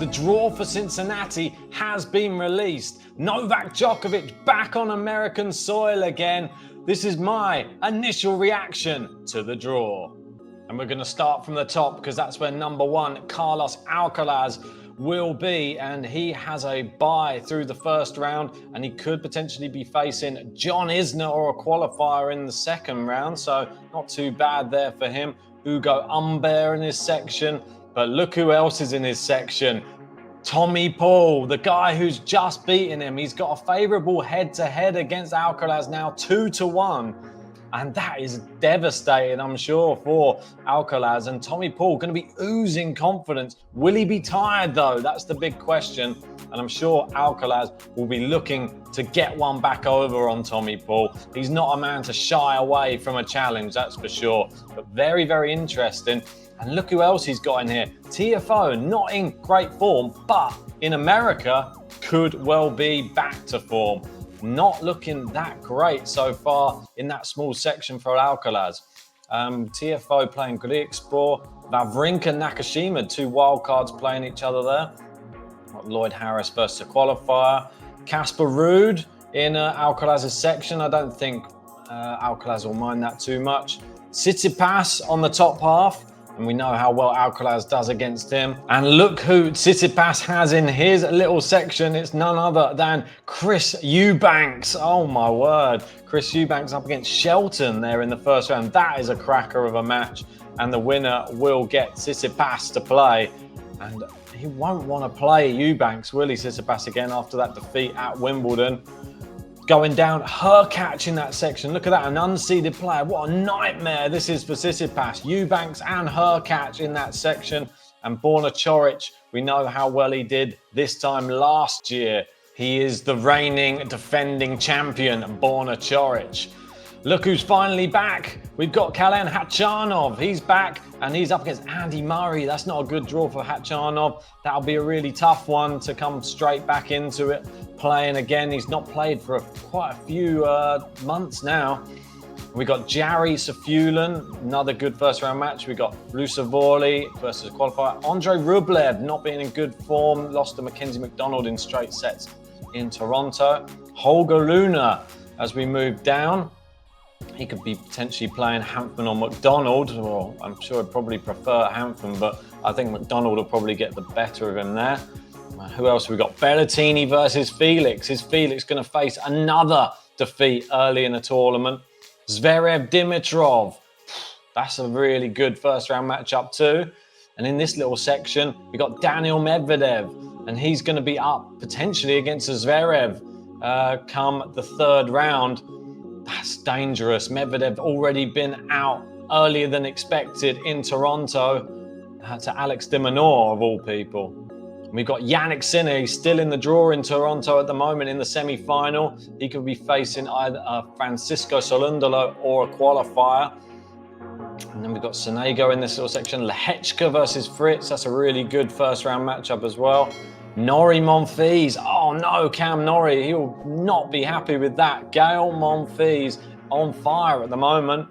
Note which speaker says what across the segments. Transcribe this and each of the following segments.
Speaker 1: The draw for Cincinnati has been released. Novak Djokovic back on American soil again. This is my initial reaction to the draw. And we're going to start from the top because that's where number one, Carlos Alcaraz, will be. And he has a bye through the first round and he could potentially be facing John Isner or a qualifier in the second round. So not too bad there for him. Hugo Humbert in his section. But look who else is in his section. Tommy Paul, the guy who's just beaten him. He's got a favourable head-to-head against Alcaraz now, 2-1. And that is devastating, I'm sure, for Alcaraz. And Tommy Paul going to be oozing confidence. Will he be tired, though? That's the big question. And I'm sure Alcaraz will be looking to get one back over on Tommy Paul. He's not a man to shy away from a challenge, that's for sure. But very, very interesting. And look who else he's got in here. TFO, not in great form, but in America, could well be back to form. Not looking that great so far in that small section for Alcaraz. TFO playing Griekspoor, Wawrinka, Nakashima, two wildcards playing each other there. Lloyd Harris versus a qualifier. Casper Ruud in Alcaraz's section. I don't think Alcaraz will mind that too much. Tsitsipas on the top half. And we know how well Alcaraz does against him. And look who Tsitsipas has in his little section. It's none other than Chris Eubanks. Oh my word. Chris Eubanks up against Shelton there in the first round. That is a cracker of a match. And the winner will get Tsitsipas to play. And he won't want to play Eubanks, will he, Tsitsipas, again after that defeat at Wimbledon. Going down, Hurkacz in that section. Look at that, an unseeded player. What a nightmare this is for Tsitsipas. Eubanks and Hurkacz in that section. And Borna Coric, we know how well he did this time last year. He is the reigning defending champion, Borna Coric. Look who's finally back. We've got Kalen Khachanov. He's back and he's up against Andy Murray. That's not a good draw for Khachanov. That'll be a really tough one to come straight back into it. Playing again. He's not played for quite a few months now. We got Jari Safulan, another good first round match. We got Lusavoli versus qualifier. Andre Rublev not being in good form. Lost to Mackenzie McDonald in straight sets in Toronto. Holger Rune as we move down. He could be potentially playing Hanfman or McDonald. Well, I'm sure I'd probably prefer Hanfman, but I think McDonald will probably get the better of him there. Who else have we got? Berrettini versus Felix. Is Felix going to face another defeat early in the tournament? Zverev Dimitrov. That's a really good first round matchup too. And in this little section, we got Daniel Medvedev, and he's going to be up potentially against Zverev come the third round. That's dangerous. Medvedev already been out earlier than expected in Toronto to Alex de Minaur of all people. We've got Jannik Sinner. He's still in the draw in Toronto at the moment in the semi-final. He could be facing either Francisco Solundolo or a qualifier. And then we've got Sonego in this little section. Lehechka versus Fritz. That's a really good first round matchup as well. Norrie Monfils. Oh no, Cam Norrie. He will not be happy with that. Gael Monfils on fire at the moment.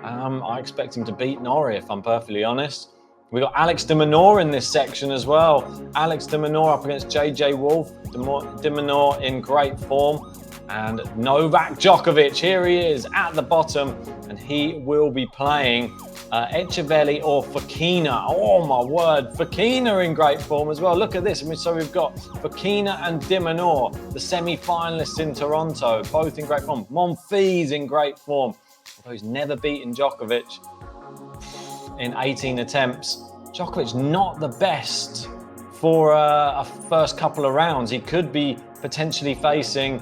Speaker 1: I expect him to beat Norrie if I'm perfectly honest. We got Alex de Minaur in this section as well. Alex de Minaur up against JJ Wolf. De Minaur in great form. And Novak Djokovic, here he is at the bottom. And he will be playing Echeverri or Fokina. Oh my word, Fokina in great form as well. Look at this. So we've got Fokina and de Minaur, the semi-finalists in Toronto, both in great form. Monfils in great form. Although he's never beaten Djokovic in 18 attempts. Djokovic not the best for a first couple of rounds. He could be potentially facing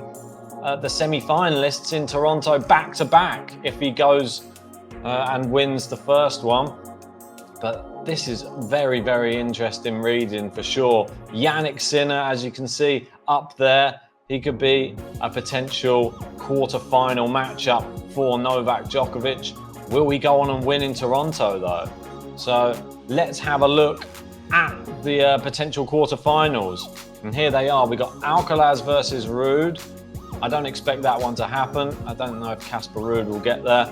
Speaker 1: the semi-finalists in Toronto back-to-back if he goes and wins the first one. But this is very, very interesting reading for sure. Jannik Sinner, as you can see up there, he could be a potential quarter-final matchup for Novak Djokovic. Will he go on and win in Toronto though? So let's have a look at the potential quarterfinals. And here they are. We got Alcaraz versus Ruud. I don't expect that one to happen. I don't know if Casper Ruud will get there.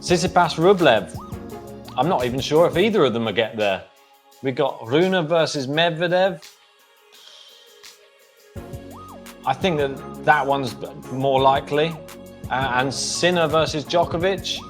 Speaker 1: Tsitsipas Rublev. I'm not even sure if either of them will get there. We got Rune versus Medvedev. I think that one's more likely. And Sinner versus Djokovic,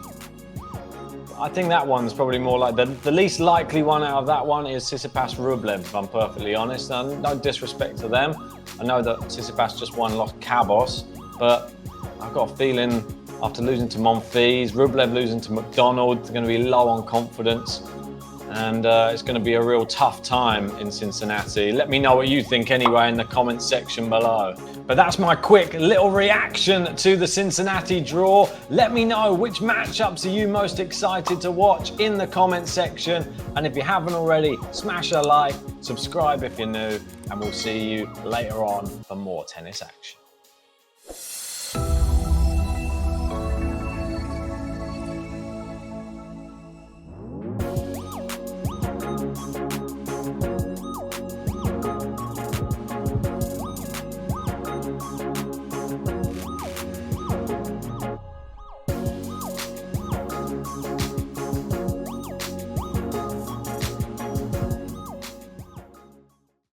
Speaker 1: I think that one's probably more like the least likely one out of that one is Tsitsipas Rublev, if I'm perfectly honest. And no disrespect to them. I know that Tsitsipas just won Los Cabos, but I've got a feeling after losing to Monfils, Rublev losing to McDonald, they're going to be low on confidence. And it's going to be a real tough time in Cincinnati. Let me know what you think anyway in the comments section below. But that's my quick little reaction to the Cincinnati draw. Let me know which matchups are you most excited to watch in the comments section. And if you haven't already, smash a like, subscribe if you're new, and we'll see you later on for more tennis action.